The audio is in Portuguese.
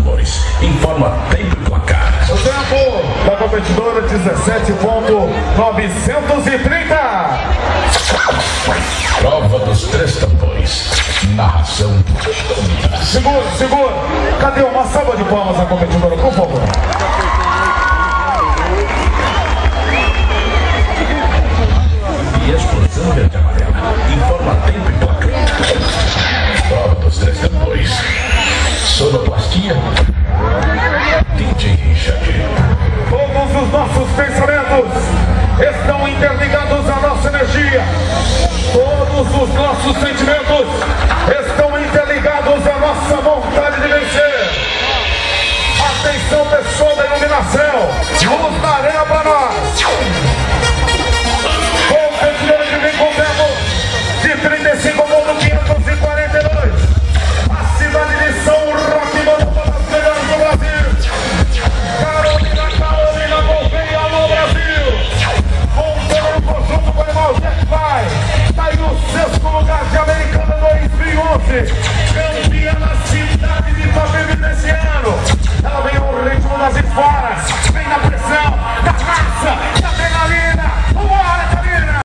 tambores. Informa tempo e placar. O tempo da competidora 17.930. Prova dos 3 tambores. Narração. Segura. Cadê uma salva de palmas à competidora, por favor? E explosão verde e amarela. Informa tempo e placar. Prova dos 3 tambores. Sonoplastia. DJ Richard. Todos os nossos pensamentos estão interligados à nossa energia. Todos os nossos sentimentos estão interligados à nossa vontade de vencer. Atenção, pessoal da iluminação. Luz na arena para nós. Competidora que vem com tempo de 35.542. A cidade de São Roque, uma das melhores do Brasil. Carolina Gouveia no Brasil. Montando no conjunto com o irmão Jeff Vai. Está aí no 6º lugar de Americana 2011.